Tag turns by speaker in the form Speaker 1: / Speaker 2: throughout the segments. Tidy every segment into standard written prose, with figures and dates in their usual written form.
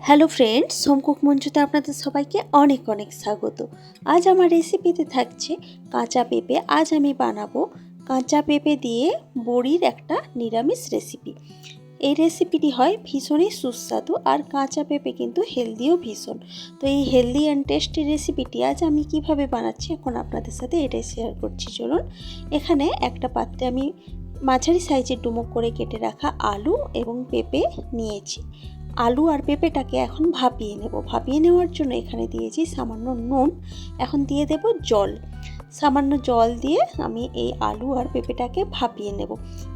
Speaker 1: Hello friends, home cook মঞ্চতে আপনাদের সবাইকে অনেক অনেক স্বাগত। আজ আমার রেসিপিতে থাকছে কাঁচা পেঁপে। আজ আমি বানাবো কাঁচা পেঁপে দিয়ে বড়ির একটা নিরামিষ রেসিপি। এই রেসিপিটি হয় ভীষণই সুস্বাদু, আর কাঁচা পেঁপে কিন্তু হেলদিও ভীষণ। তো এই হেলদি অ্যান্ড টেস্টি রেসিপিটি আজ আমি কিভাবে বানাচ্ছি এখন আপনাদের সাথে এটাই শেয়ার করছি। চলুন, এখানে একটা পাত্রে আমি মাঝারি সাইজের ডুমো করে কেটে রাখা আলু এবং পেঁপে নিয়েছি। আলু আর পেঁপেটাকে এখন ভাপিয়ে নেব। ভাপিয়ে নেওয়ার জন্য এখানে দিয়েছি সামান্য নুন। এখন দিয়ে দেব জল। সামান্য জল দিয়ে আমি এই আলু আর পেঁপেটাকে ভাপিয়ে নেব।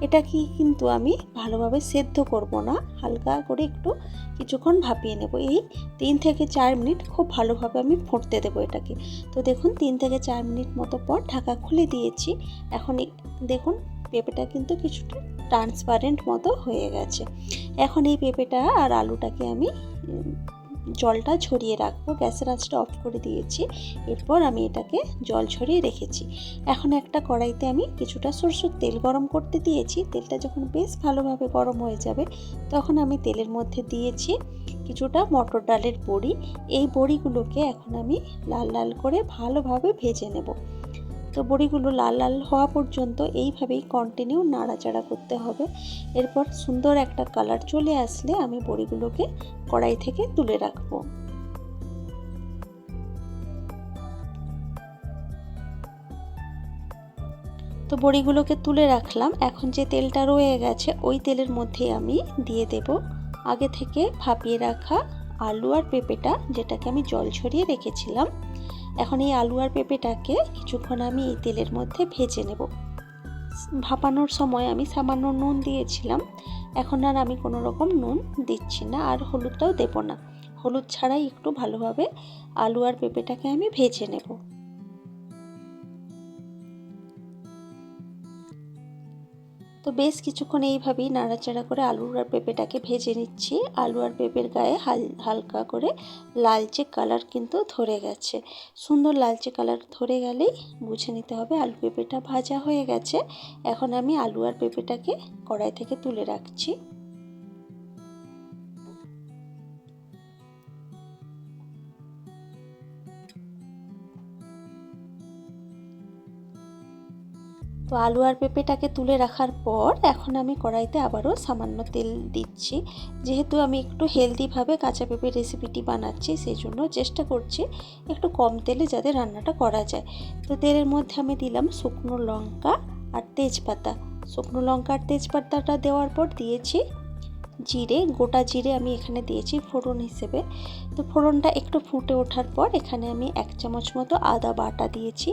Speaker 1: এটাকে কিন্তু আমি ভালোভাবে সেদ্ধ করব না, হালকা করে একটু কিছুক্ষণ ভাপিয়ে নেব। এই 3 থেকে 4 মিনিট খুব ভালোভাবে আমি ফুটতে দেবো এটাকে। তো দেখুন 3 থেকে 4 মিনিট মতো পর ঢাকা খুলে দিয়েছি। এখন দেখুন পেঁপেটা কিন্তু কিছুটা ট্রান্সপারেন্ট মতো হয়ে গেছে। এখন এই পেঁপেটা আর আলুটাকে আমি জলটা ঝরিয়ে রাখবো। গ্যাসের আঁচটা অফ করে দিয়েছি। এরপর আমি এটাকে জল ঝরিয়ে রেখেছি। এখন একটা কড়াইতে আমি কিছুটা সরষের তেল গরম করতে দিয়েছি। তেলটা যখন বেশ ভালোভাবে গরম হয়ে যাবে তখন আমি তেলের মধ্যে দিয়েছি কিছুটা মটর ডালের বড়ি। এই বড়িগুলোকে এখন আমি লাল লাল করে ভালোভাবে ভেজে নেব। তো বড়িগুলো লাল লাল হওয়া পর্যন্ত এইভাবেই কন্টিনিউ নাড়াচাড়া করতে হবে। এরপর সুন্দর একটা কালার চলে আসলে আমি বড়িগুলোকে কড়াই থেকে তুলে রাখবো। তো বড়িগুলোকে তুলে রাখলাম। এখন যে তেলটা রয়ে গেছে ওই তেলের মধ্যে আমি দিয়ে দেব আগে থেকে ভাপিয়ে রাখা আলু আর পেঁপেটা, যেটাকে আমি জল ছড়িয়ে রেখেছিলাম। এখন এই আলু আর পেঁপেটাকে কিছুক্ষণ আমি এই তেলের মধ্যে ভেজে নেব। ভাপানোর সময় আমি সামান্য নুন দিয়েছিলাম, এখন আর আমি কোনো রকম নুন দিচ্ছি না, আর হলুদটাও দেব না। হলুদ ছাড়াই একটু ভালোভাবে আলু আর পেঁপেটাকে আমি ভেজে নেব। তো বেশ কিছুক্ষণ এইভাবেই নাড়াচাড়া করে আলু আর পেঁপেটাকে ভেজে নিচ্ছি। আলু আর পেঁপের গায়ে হালকা করে লালচে কালার কিন্তু ধরে গেছে। সুন্দর লালচে কালার ধরে গেলেই বুঝে নিতে হবে আলু পেঁপেটা ভাজা হয়ে গেছে। এখন আমি আলু আর পেঁপেটাকে কড়াই থেকে তুলে রাখছি। তো আলু আর পেঁপেটাকে তুলে রাখার পর এখন আমি কড়াইতে আবারও সামান্য তেল দিচ্ছি। যেহেতু আমি একটু হেলদিভাবে কাঁচা পেঁপের রেসিপিটি বানাচ্ছি, সেই জন্য চেষ্টা করছি একটু কম তেলে যাতে রান্নাটা করা যায়। তো তেলের মধ্যে আমি দিলাম শুকনো লঙ্কা আর তেজপাতা। শুকনো লঙ্কা আর তেজপাতাটা দেওয়ার পর দিয়েছি জিরে, গোটা জিরে আমি এখানে দিয়েছি ফোড়ন হিসেবে। তো ফোড়নটা একটু ফুটে ওঠার পর এখানে আমি 1 চামচ মতো আদা বাটা দিয়েছি।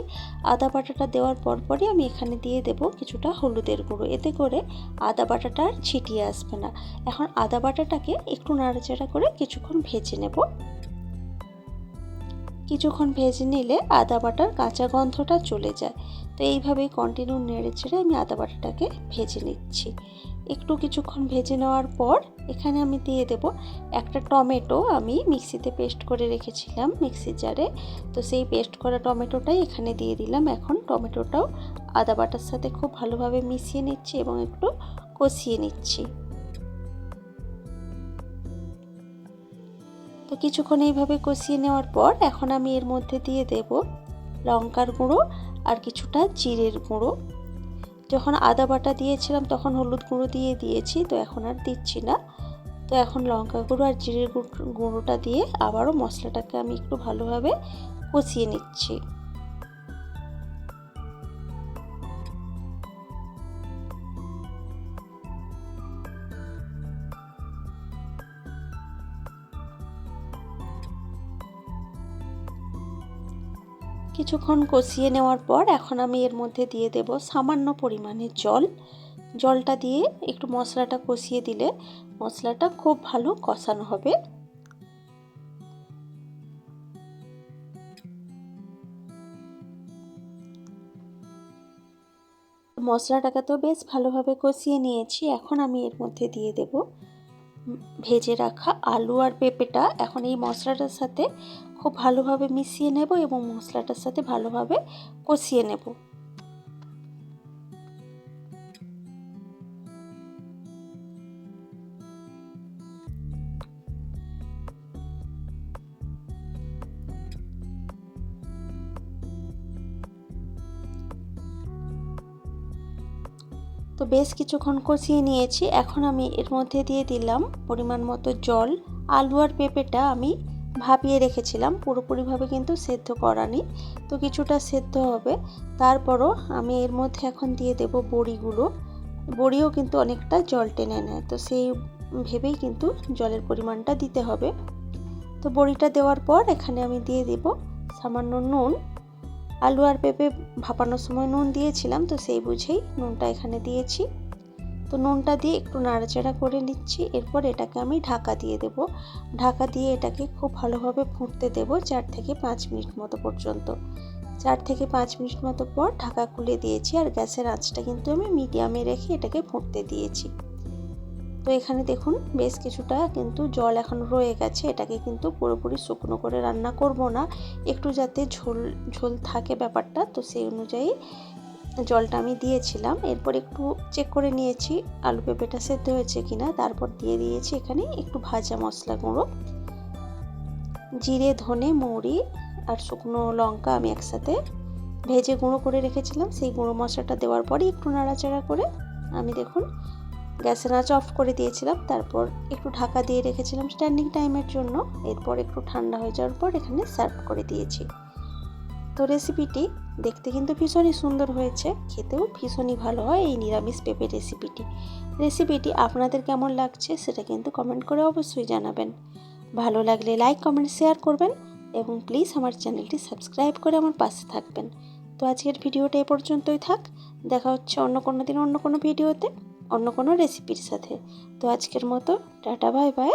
Speaker 1: আদা বাটাটা দেওয়ার পরই আমি এখানে দিয়ে দেব কিছুটা হলুদের গুঁড়ো। এতে করে আদা বাটাটা আর ছিটিয়ে আসবে না। এখন আদা বাটাটাকে একটু নাড়াচাড়া করে কিছুক্ষণ ভেজে নেব। কিছুক্ষণ ভেজে নিলে আদা বাটার কাঁচা গন্ধটা চলে যায়। তো এইভাবেই কন্টিনিউ নেড়ে চেড়ে আমি আদা বাটাটাকে ভেজে নিচ্ছি। একটু কিছুক্ষণ ভেজে নেওয়ার পর এখানে আমি দিয়ে দেব একটা টমেটো। আমি মিক্সিতে পেস্ট করে রেখেছিলাম মিক্সির জারে। তো সেই পেস্ট করা টমেটোটাই এখানে দিয়ে দিলাম। এখন টমেটোটাও আদা বাটার সাথে খুব ভালোভাবে মিশিয়ে নিচ্ছি এবং একটু কষিয়ে নিচ্ছি। তো কিছুক্ষণ এইভাবে কষিয়ে নেওয়ার পর এখন আমি এর মধ্যে দিয়ে দেব লঙ্কার গুঁড়ো আর কিছুটা জিরের গুঁড়ো। যখন আদা বাটা দিয়েছিলাম তখন হলুদ গুঁড়ো দিয়ে দিয়েছি, তো এখন আর দিচ্ছি না। তো এখন লঙ্কা গুঁড়ো আর জিরের গুঁড়োটা দিয়ে আবারও মশলাটাকে আমি একটু ভালোভাবে কষিয়ে নিচ্ছি। কিছুক্ষণ কষিয়ে নেওয়ার পর এখন আমি এর মধ্যে দিয়ে দেব সামান্য পরিমাণে জল। জলটা দিয়ে একটু মশলাটা কষিয়ে দিলে মশলাটা খুব ভালো কষানো হবে। মশলাটাকে তো বেশ ভালোভাবে কষিয়ে নিয়েছি। এখন আমি এর মধ্যে দিয়ে দেব ভেজে রাখা আলু আর পেঁপেটা। এখন এই মশলাটার সাথে খুব ভালোভাবে মিশিয়ে নেব এবং মশলাটার সাথে ভালোভাবে কষিয়ে নেব। তো বেশ কিছুক্ষণ কষিয়ে নিয়েছি। এখন আমি এর মধ্যে দিয়ে দিলাম পরিমাণ মতো জল। আলু আর পেঁপেটা আমি ভাপিয়ে রেখেছিলাম, পুরোপুরিভাবে কিন্তু সেদ্ধ করানি, তো কিছুটা সেদ্ধ হবে। তারপরও আমি এর মধ্যে এখন দিয়ে দেব বড়িগুলো। বড়িও কিন্তু অনেকটা জল টেনে নেয়, তো সেই ভেবেই কিন্তু জলের পরিমাণটা দিতে হবে। তো বড়িটা দেওয়ার পর এখানে আমি দিয়ে দেব সামান্য নুন। আলু আর পেঁপে ভাপানোর সময় নুন দিয়েছিলাম, তো সেই বুঝেই নুনটা এখানে দিয়েছি। তো নুনটা দিয়ে একটু নাড়াচাড়া করে নিচ্ছি। এরপর এটাকে আমি ঢাকা দিয়ে দেব। ঢাকা দিয়ে এটাকে খুব ভালোভাবে ফুটতে দেব 4 থেকে 5 মিনিট মতো পর্যন্ত। 4 থেকে 5 মিনিট মতো পর ঢাকা খুলে দিয়েছি, আর গ্যাসের আঁচটা কিন্তু আমি মিডিয়ামে রেখে এটাকে ফুটতে দিয়েছি। তো এখানে দেখুন বেশ কিছুটা কিন্তু জল এখন রয়ে গেছে। এটাকে কিন্তু পুরোপুরি শুকনো করে রান্না করব না, একটু যাতে ঝোল ঝোল থাকে ব্যাপারটা, তো সেই অনুযায়ী জলটা আমি দিয়েছিলাম। এরপর একটু চেক করে নিয়েছি আলু পেঁপেটা সেদ্ধ হয়েছে কিনা। তারপর দিয়ে দিয়েছি এখানে একটু ভাজা মশলা গুঁড়ো, জিরে, ধনে, মৌরি আর শুকনো লঙ্কা আমি একসাথে ভেজে গুঁড়ো করে রেখেছিলাম। সেই গুঁড়ো মশলাটা দেওয়ার পরই একটু নাড়াচাড়া করে আমি দেখুন গ্যাসের আঁচ অফ করে দিয়েছিলাম। তারপর একটু ঢাকা দিয়ে রেখেছিলাম স্ট্যান্ডিং টাইমের জন্য। এরপর একটু ঠান্ডা হয়ে যাওয়ার পর এখানে সার্ভ করে দিয়েছি। তো রেসিপিটি দেখতে কিন্তু ভীষণই সুন্দর হয়েছে, খেতেও ভীষণই ভালো হয় এই নিরামিষ পেঁপে রেসিপিটি আপনাদের কেমন লাগছে সেটা কিন্তু কমেন্ট করে অবশ্যই জানাবেন। ভালো লাগলে লাইক, কমেন্ট, শেয়ার করবেন এবং প্লিজ আমার চ্যানেলটি সাবস্ক্রাইব করে আমার পাশে থাকবেন। তো আজকের ভিডিওটা এ পর্যন্তই থাক। দেখা হচ্ছে অন্য কোনো দিন অন্য কোনো ভিডিওতে অন্য কোনো রেসিপির সাথে। তো আজকের মতো টাটা, বাই বাই।